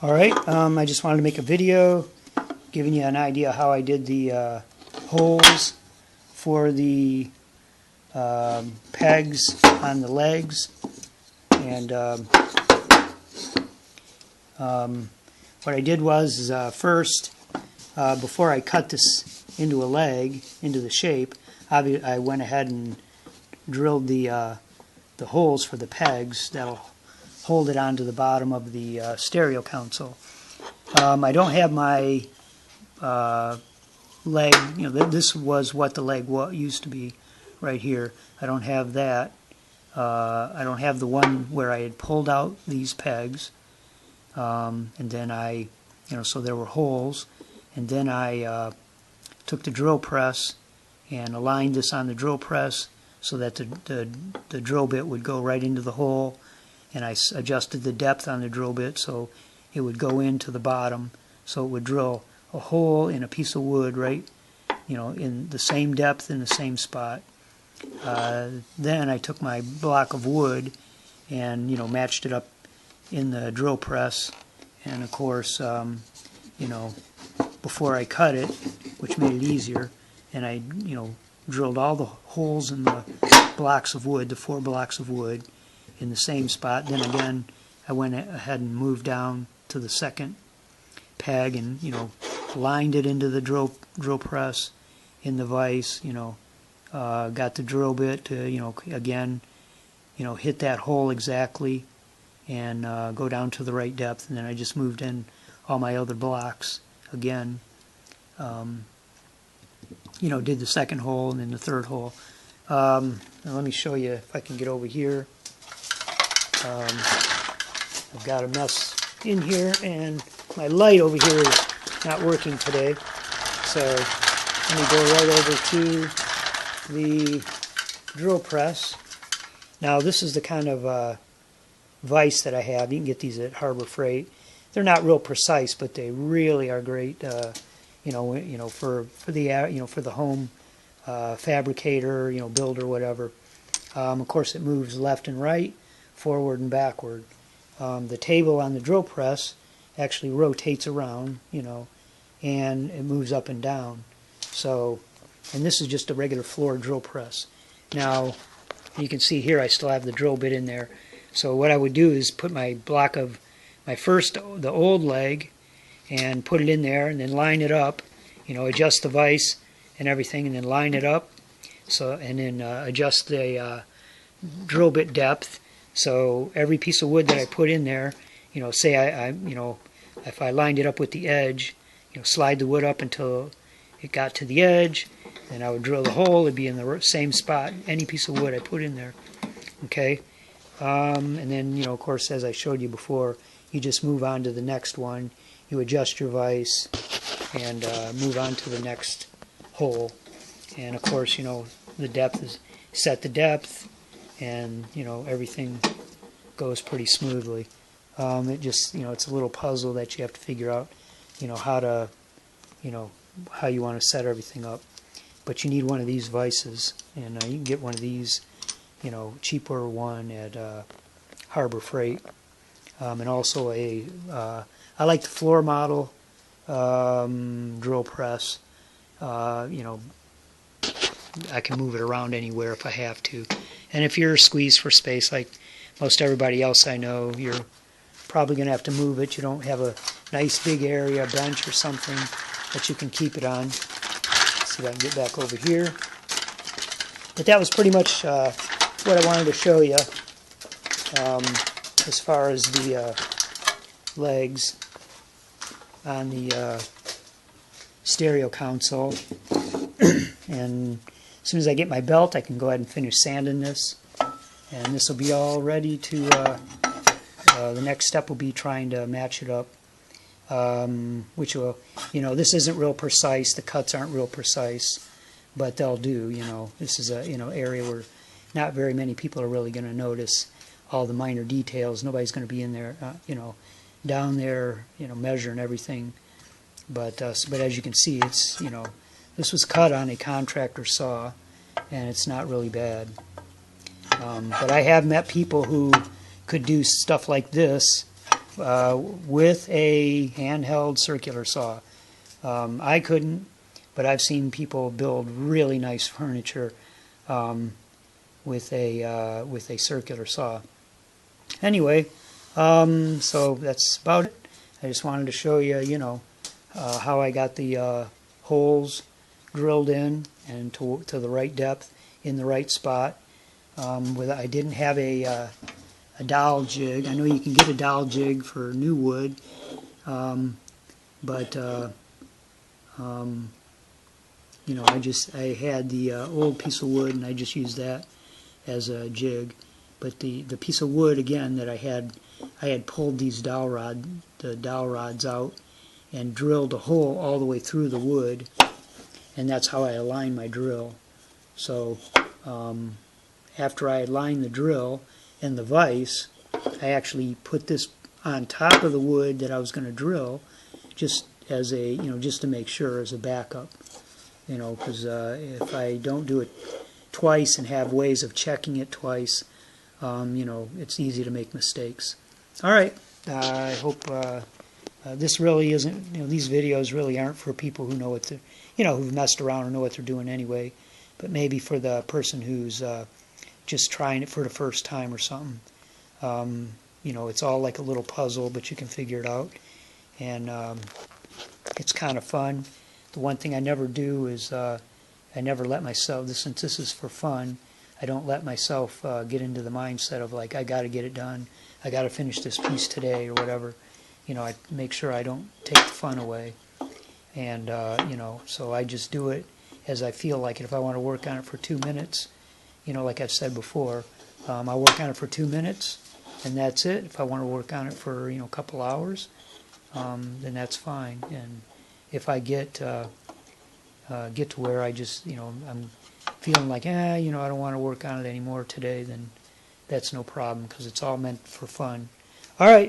Alright, I just wanted to make a video giving you an idea how I did the holes for the pegs on the legs. And what I did was first, before I cut this into a leg, into the shape, I went ahead and drilled the holes for the pegs that'll hold it onto the bottom of the stereo console. I don't have my leg, this was what the leg used to be right here. I don't have that. I don't have the one where I had pulled out these pegs, and then so there were holes, and then I took the drill press and aligned this on the drill press so that the drill bit would go right into the hole, and I adjusted the depth on the drill bit so it would go into the bottom, so it would drill a hole in a piece of wood right, in the same depth in the same spot. Then I took my block of wood and matched it up in the drill press, and of course before I cut it, which made it easier, and I drilled all the holes in the blocks of wood, the 4 blocks of wood, in the same spot. Then again I went ahead and moved down to the second peg and lined it into the drill press in the vise, got the drill bit to again hit that hole exactly and go down to the right depth, and then I just moved in all my other blocks again, did the second hole and then the third hole. Now let me show you if I can get over here. I've got a mess in here and my light over here is not working today, so let me go right over to the drill press. Now this is the kind of vise that I have. You can get these at Harbor Freight. They're not real precise, but they really are great. For the home fabricator, builder, whatever. Of course, it moves left and right, forward and backward. The table on the drill press actually rotates around, and it moves up and down. So, and this is just a regular floor drill press. Now, you can see here I still have the drill bit in there. So what I would do is put my block of the old leg, and put it in there, and then line it up, adjust the vise and everything, and then line it up. So, and then adjust the drill bit depth. So every piece of wood that I put in there, say if I lined it up with the edge, slide the wood up until it got to the edge, then I would drill the hole. It'd be in the same spot, any piece of wood I put in there. Okay, and then of course, as I showed you before, you just move on to the next one. You adjust your vise and move on to the next hole. And of course, the depth is set the depth, and everything goes pretty smoothly. It just it's a little puzzle that you have to figure out how to how you want to set everything up. But you need one of these vices, and you can get one of these cheaper one at Harbor Freight. And also I like the floor model drill press. I can move it around anywhere if I have to. And if you're squeezed for space like most everybody else I know, you're probably going to have to move it. You don't have a nice big area, bench or something that you can keep it on. Let's see if I can get back over here. But that was pretty much what I wanted to show you as far as the legs on the stereo console. And as soon as I get my belt, I can go ahead and finish sanding this, and this will be all ready to the next step will be trying to match it up, which will, this isn't real precise, the cuts aren't real precise, but they'll do. This is a area where not very many people are really going to notice all the minor details. Nobody's going to be in there down there measuring everything, but as you can see, it's this was cut on a contractor saw, and it's not really bad. But I have met people who could do stuff like this with a handheld circular saw. I couldn't, but I've seen people build really nice furniture with a circular saw. Anyway, so that's about it. I just wanted to show you, how I got the holes drilled in and to the right depth in the right spot. I didn't have a dowel jig. I know you can get a dowel jig for new wood, but I had the old piece of wood and I just used that as a jig. But the piece of wood again that I had pulled the dowel rods out and drilled a hole all the way through the wood, and that's how I aligned my drill. So after I aligned the drill and the vise, I actually put this on top of the wood that I was going to drill, just as a just to make sure, as a backup. Because if I don't do it twice and have ways of checking it twice, it's easy to make mistakes. All right, I hope this really isn't, these videos really aren't for people who know what to, who've messed around or know what they're doing anyway, but maybe for the person who's just trying it for the first time or something. It's all like a little puzzle, but you can figure it out, and it's kind of fun. The one thing I never do is I never let myself, since this is for fun, I don't let myself get into the mindset of like, I got to get it done, I got to finish this piece today or whatever. I make sure I don't take the fun away, and so I just do it as I feel like it. If I want to work on it for 2 minutes, like I've said before, I work on it for 2 minutes, and that's it. If I want to work on it for a couple hours, then that's fine. And if I get to where I just I'm feeling like I don't want to work on it anymore today, then that's no problem, because it's all meant for fun. All right,